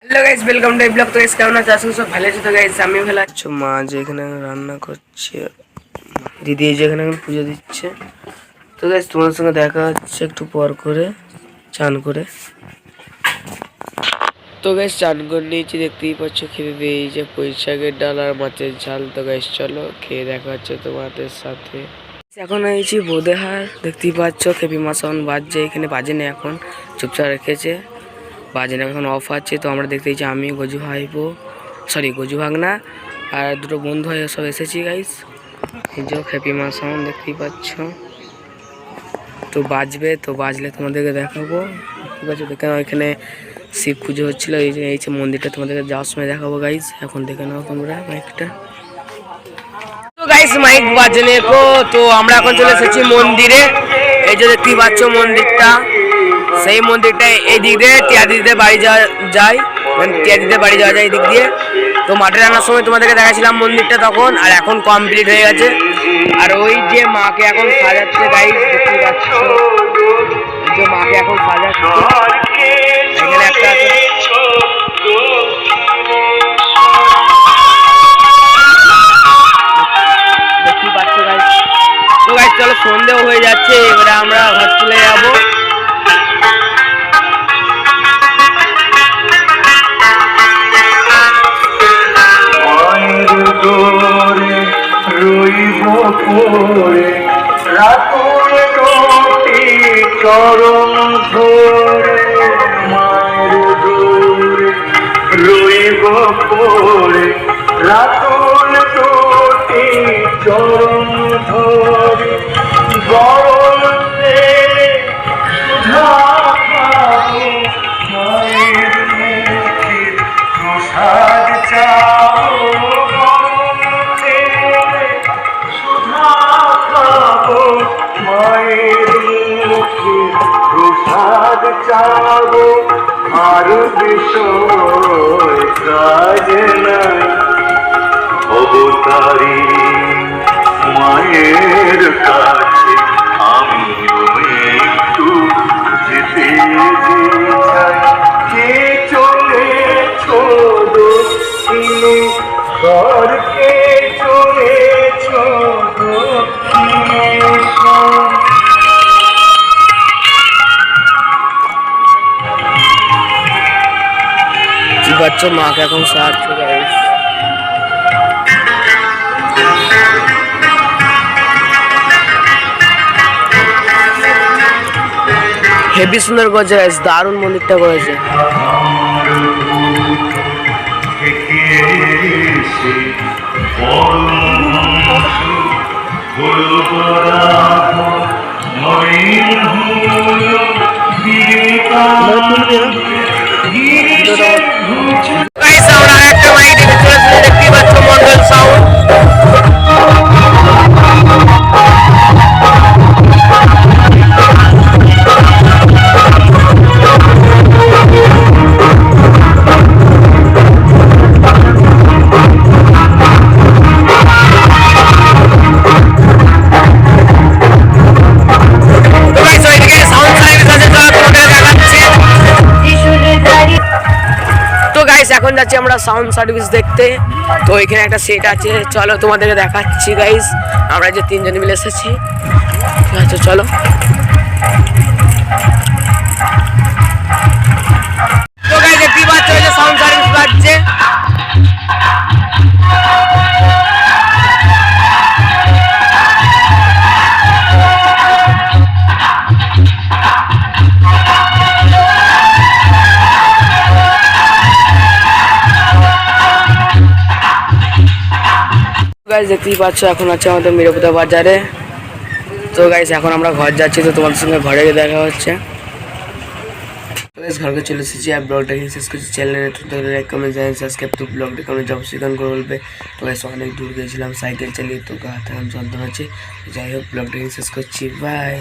Hello guys, welcome to blog. তো guys কেমন আছো? আজকে সব ভালো আছে? তো গাইস আমি ভালো আছি। মা যে এখানে রান্না করছে, দিদি এই যে এখানে পুজো দিচ্ছে। তো গাইস তোমাদের সঙ্গে দেখা হচ্ছে একটু পর করে, চান করে। তো গাইস চান করে নিয়েছি, দেখতেই পাচ্ছ। খেতে দিয়ে এই যে পুঁই শাকের ডাল আর মাছের ঝাল। তো গাইস চলো খেয়ে দেখা হচ্ছে তোমাদের সাথে। এখন আইছি বোদেহার, দেখতেই পাচ্ছ। খেপি মাছ এখন বাজছে, এখানে বাজে না, এখন চুপচাপ রেখেছে, বাজে না, এখন অফ আছে। তো আমরা দেখতে চাই আমি গজু ভাইবো, গজু ভাগনা আর দুটো বন্ধু হয়ে সব এসেছি গাইস। এই যে খেপি মাছ সাউন্ড দেখতেই পাচ্ছ। তো বাজবে, তো বাজলে তোমাদেরকে দেখাবো। ঠিক আছে, দেখে নাও এখানে শিব পুজো হচ্ছিলো। এই যে মন্দিরটা তোমাদেরকে যাওয়ার সময় দেখাবো গাইস। এখন দেখে নাও তোমরা মাইকটা। তো গাইস মাইক বাজনে কো, তো আমরা এখন চলে এসেছি মন্দিরে। এই যে দেখতেই পাচ্ছ মন্দিরটা, সেই মন্দিরটা এই দিক দিয়ে টিয়াদিতে বাড়ি যাওয়া যায়, মানে টিয়াদিতে বাড়ি যাওয়া যায় এই দিক দিয়ে। তো মাঠে রান্নার সময় তোমাদেরকে দেখাছিলাম মন্দিরটা তখন, আর এখন কমপ্লিট হয়ে গেছে। আর ওই যে মাকে এখন সাজাচ্ছে গাইস, দেখতে পাচ্ছ। ওই যে মাকে এখন সাজাচ্ছে, এখানে একটা আছে। দেখতেই পাচ্ছ গাইস। তো গাইস চলো, সন্ধ্যেও হয়ে যাচ্ছে, এবারে আমরা ঘর চলে যাবো। চরণ ধরে মায়ের দূরে রইব পড়ে, রাতুল তোটি চরণ ধরে গরম তেলে সুধা খাবো, মায়ের মুখে প্রসাদ চাবো, গরম তেলে সুধা খাবো, মায়ের প্রসাদ চাবো, আর বিষয় কাজ নাই। অবতারী মায়ের কাছে আমিও একটু যেতে চাই। কে চলেছ দক্ষিণে, ঘরকে চলেছ দক্ষিণে। বাচ্চা মাকে এখন সাহায্য গাইস। হেভি সুন্দর করেছে গাইস, দারুণ মন্দিরটা করেছে। গাইস আমরা একটা মাইক দেখতে চলেছি, দেখতেই পাচ্ছ মন্ডল সাউন্ড। এখন যাচ্ছি আমরা সাউন্ড সার্ভিস দেখতে। তো এখানে একটা সেট আছে, চলো তোমাদেরকে দেখাচ্ছি গাইস। আমরা যে তিনজন মিলে এসেছি, ঠিক আছে চলো। তো গাইস দেখতেই পাচ্ছ যে সাউন্ড সার্ভিস বাজছে। গাইস দেখতেই পাচ্ছ এখন আছে আমাদের মিরপুরা বাজারে। তো গাইস এখন আমরা ঘর যাচ্ছি, তো তোমাদের সঙ্গে ঘরে গিয়ে দেখা হচ্ছে। ঘরকে চলে এসেছি আর ব্লগটাকে শেষ করছি। চ্যানেলে তো লাইক কমেন্ট সাবস্ক্রাইব, তো ব্লগটা কেমন যাবো সেখান করে বলবে। তো গাইস অনেক দূর গেছিলাম সাইকেল চালিয়ে, তো হাতে যন্ত্রণা আছে। যাই হোক ব্লগটাকে শেষ করছি, বাই।